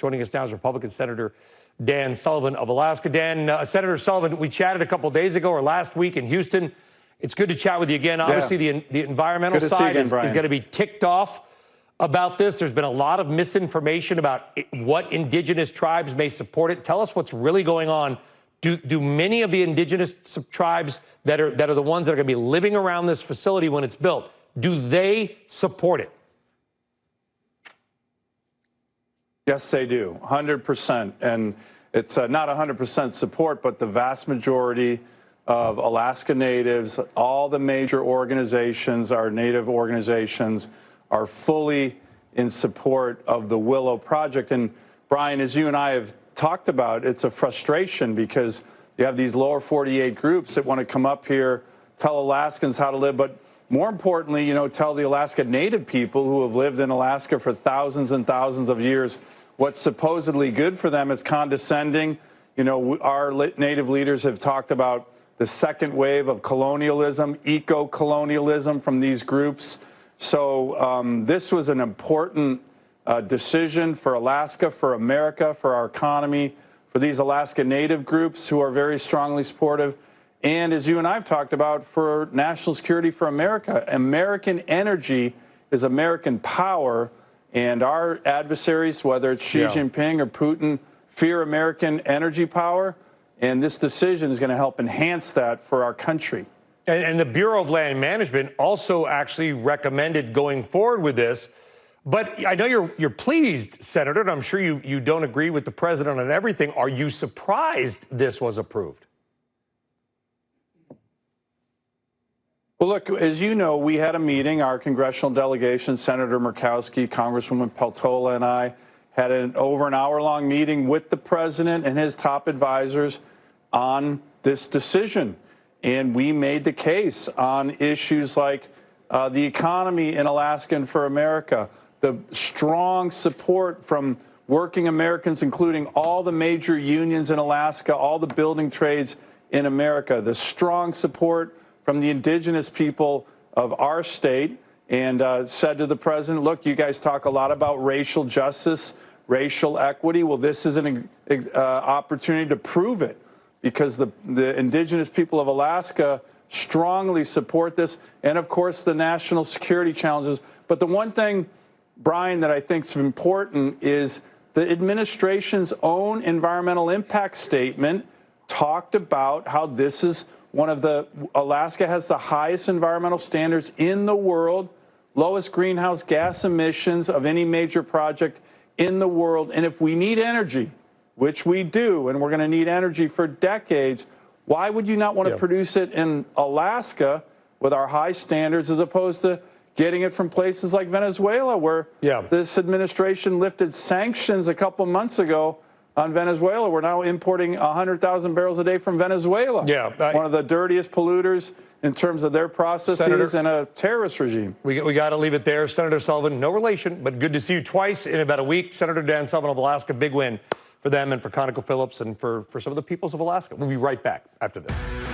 Joining us now is Republican Senator Dan Sullivan of Alaska. Dan, Senator Sullivan, we chatted a couple days ago or last week in Houston. It's good to chat with you again. Obviously, the environmental side is going to be ticked off about this. There's been a lot of misinformation about what indigenous tribes may support it. Tell us what's really going on. Do many of the indigenous tribes that are the ones that are going to be living around this facility when it's built, do they support it? Yes, they do, 100%. And it's not 100% support, but the vast majority of Alaska Natives, all the major organizations, our Native organizations, are fully in support of the Willow project. And Brian, as you and I have talked about, it's a frustration because you have these lower 48 groups that want to come up here, tell Alaskans how to live, but more importantly, tell the Alaska Native people who have lived in Alaska for thousands and thousands of years what's supposedly good for them is condescending. Our Native leaders have talked about the second wave of colonialism, eco-colonialism from these groups. So this was an important decision for Alaska, for America, for our economy, for these Alaska Native groups who are very strongly supportive. And as you and I have talked about, for national security for America. American energy is American power. And our adversaries, whether it's Xi Jinping or Putin, fear American energy power. And this decision is going to help enhance that for our country. And the Bureau of Land Management also actually recommended going forward with this. But I know you're pleased, Senator, and I'm sure you don't agree with the president on everything. Are you surprised this was approved? Well, look, as you know, we had a meeting, our congressional delegation, Senator Murkowski, Congresswoman Peltola, and I had over an hour-long meeting with the president and his top advisors on this decision. And we made the case on issues like the economy in Alaska and for America, the strong support from working Americans, including all the major unions in Alaska, all the building trades in America, the strong support from the indigenous people of our state, and said to the president, look, you guys talk a lot about racial justice, racial equity. Well, this is an opportunity to prove it, because the indigenous people of Alaska strongly support this, and of course the national security challenges. But the one thing, Brian, that I think is important is the administration's own environmental impact statement talked about how this is Alaska has the highest environmental standards in the world, lowest greenhouse gas emissions of any major project in the world. And if we need energy, which we do, and we're going to need energy for decades, why would you not want to produce it in Alaska with our high standards as opposed to getting it from places like Venezuela, where this administration lifted sanctions a couple months ago on Venezuela? We're now importing 100,000 barrels a day from Venezuela. One of the dirtiest polluters in terms of their processes and a terrorist regime. We got to leave it there. Senator Sullivan, no relation, but good to see you twice in about a week. Senator Dan Sullivan of Alaska, big win for them and for ConocoPhillips and for some of the peoples of Alaska. We'll be right back after this.